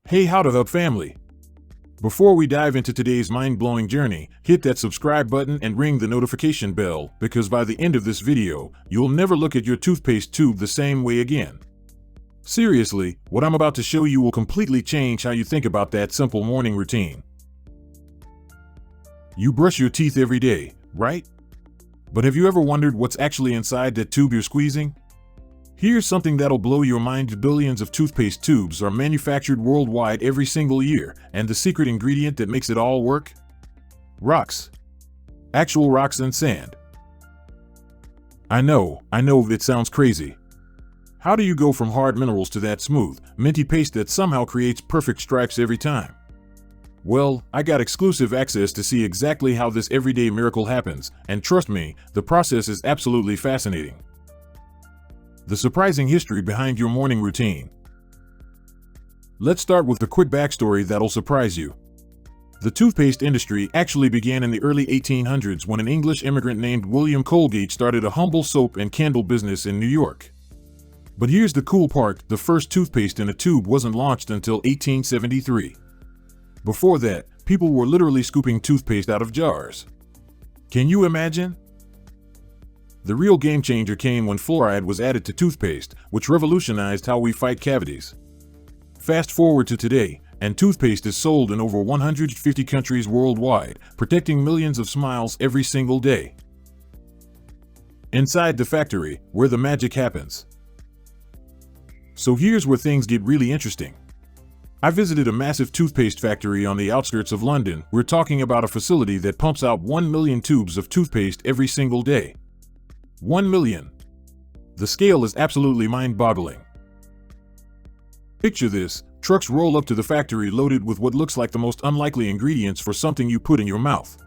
Hey, howdy up family! Before we dive into today's mind-blowing journey, hit that subscribe button and ring the notification bell, because by the end of this video, you'll never look at your toothpaste tube the same way again. Seriously, what I'm about to show you will completely change how you think about that simple morning routine. You brush your teeth every day, right? But have you ever wondered what's actually inside that tube you're squeezing? Here's something that'll blow your mind. Billions of toothpaste tubes are manufactured worldwide every single year, and the secret ingredient that makes it all work? Rocks. Actual rocks and sand. I know it sounds crazy. How do you go from hard minerals to that smooth, minty paste that somehow creates perfect stripes every time? Well, I got exclusive access to see exactly how this everyday miracle happens, and trust me, the process is absolutely fascinating. The surprising history behind your morning routine. Let's start with the quick backstory that'll surprise you. The toothpaste industry actually began in the early 1800s when an English immigrant named William Colgate started a humble soap and candle business in New York. But here's the cool part: the first toothpaste in a tube wasn't launched until 1873. Before that, people were literally scooping toothpaste out of jars. Can you imagine? The real game changer came when fluoride was added to toothpaste, which revolutionized how we fight cavities. Fast forward to today, and toothpaste is sold in over 150 countries worldwide, protecting millions of smiles every single day. Inside the factory, where the magic happens. So here's where things get really interesting. I visited a massive toothpaste factory on the outskirts of London. We're talking about a facility that pumps out 1 million tubes of toothpaste every single day. 1 million. The scale is absolutely mind-boggling. Picture this: trucks roll up to the factory loaded with what looks like the most unlikely ingredients for something you put in your mouth.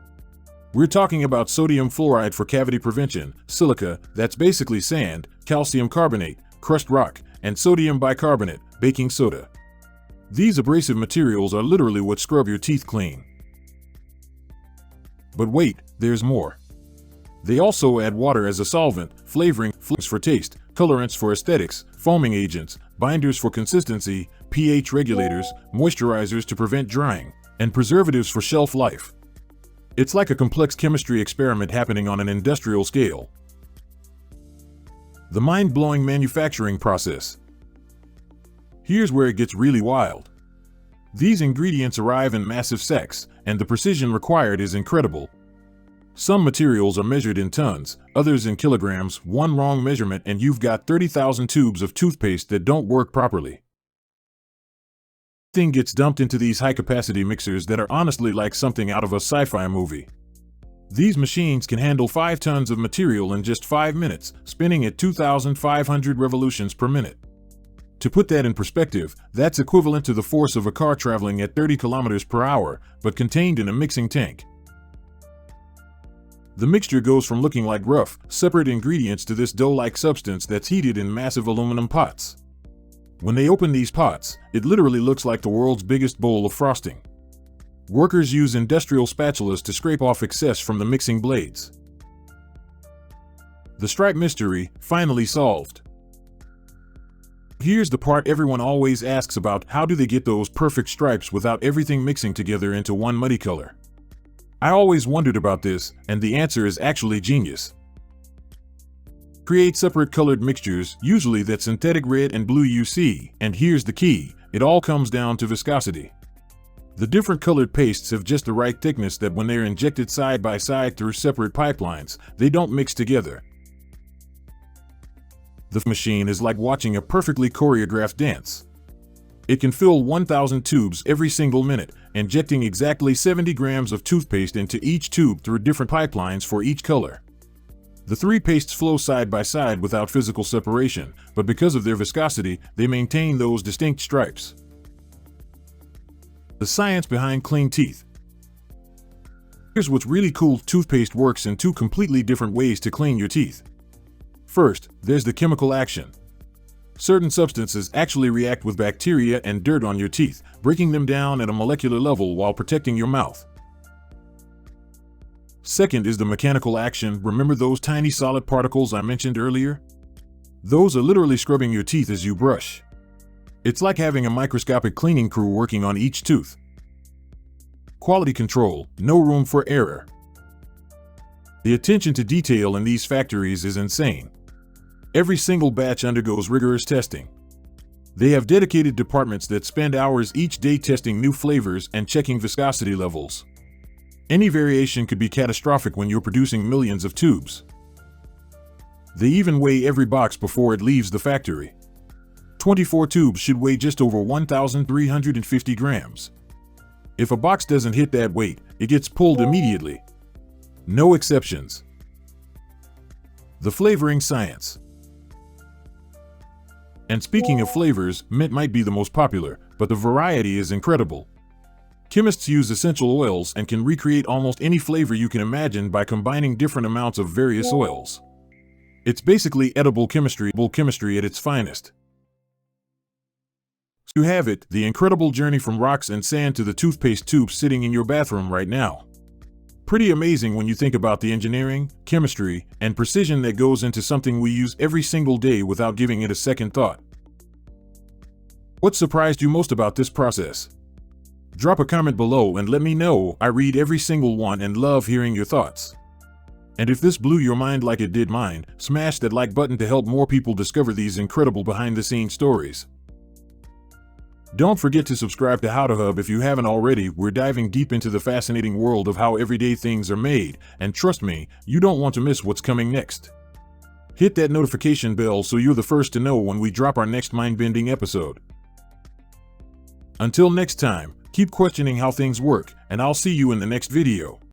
We're talking about sodium fluoride for cavity prevention, silica, that's basically sand, calcium carbonate, crushed rock, and sodium bicarbonate, baking soda. These abrasive materials are literally what scrub your teeth clean. But wait, there's more. They also add water as a solvent, flavoring, flavors for taste, colorants for aesthetics, foaming agents, binders for consistency, pH regulators, moisturizers to prevent drying, and preservatives for shelf life. It's like a complex chemistry experiment happening on an industrial scale. The mind-blowing manufacturing process. Here's where it gets really wild. These ingredients arrive in massive sacks, and the precision required is incredible. Some materials are measured in tons, others in kilograms. One wrong measurement and you've got 30,000 tubes of toothpaste that don't work properly. Everything gets dumped into these high-capacity mixers that are honestly like something out of a sci-fi movie. These machines can handle 5 tons of material in just 5 minutes, spinning at 2,500 revolutions per minute. To put that in perspective, that's equivalent to the force of a car traveling at 30 kilometers per hour, but contained in a mixing tank. The mixture goes from looking like rough, separate ingredients to this dough-like substance that's heated in massive aluminum pots. When they open these pots, it literally looks like the world's biggest bowl of frosting. Workers use industrial spatulas to scrape off excess from the mixing blades. The stripe mystery, finally solved. Here's the part everyone always asks about: how do they get those perfect stripes without everything mixing together into one muddy color? I always wondered about this, and the answer is actually genius. Create separate colored mixtures, usually that synthetic red and blue you see, and here's the key: it all comes down to viscosity. The different colored pastes have just the right thickness that when they're injected side by side through separate pipelines, they don't mix together. The machine is like watching a perfectly choreographed dance. It can fill 1,000 tubes every single minute, injecting exactly 70 grams of toothpaste into each tube through different pipelines for each color. The 3 pastes flow side by side without physical separation, but because of their viscosity, they maintain those distinct stripes. The science behind clean teeth. Here's what's really cool: toothpaste works in 2 completely different ways to clean your teeth. First, there's the chemical action. Certain substances actually react with bacteria and dirt on your teeth, breaking them down at a molecular level while protecting your mouth. Second is the mechanical action. Remember those tiny solid particles I mentioned earlier? Those are literally scrubbing your teeth as you brush. It's like having a microscopic cleaning crew working on each tooth. Quality control, no room for error. The attention to detail in these factories is insane. Every single batch undergoes rigorous testing. They have dedicated departments that spend hours each day testing new flavors and checking viscosity levels. Any variation could be catastrophic when you're producing millions of tubes. They even weigh every box before it leaves the factory. 24 tubes should weigh just over 1,350 grams. If a box doesn't hit that weight, it gets pulled immediately. No exceptions. The flavoring science. And speaking of flavors, mint might be the most popular, but the variety is incredible. Chemists use essential oils and can recreate almost any flavor you can imagine by combining different amounts of various oils. It's basically edible chemistry at its finest. So you have it, the incredible journey from rocks and sand to the toothpaste tube sitting in your bathroom right now. Pretty amazing when you think about the engineering, chemistry, and precision that goes into something we use every single day without giving it a second thought. What surprised you most about this process? Drop a comment below and let me know. I read every single one and love hearing your thoughts. And if this blew your mind like it did mine, smash that like button to help more people discover these incredible behind-the-scenes stories. Don't forget to subscribe to How to Hub if you haven't already. We're diving deep into the fascinating world of how everyday things are made, and trust me, you don't want to miss what's coming next. Hit that notification bell so you're the first to know when we drop our next mind-bending episode. Until next time, keep questioning how things work, and I'll see you in the next video.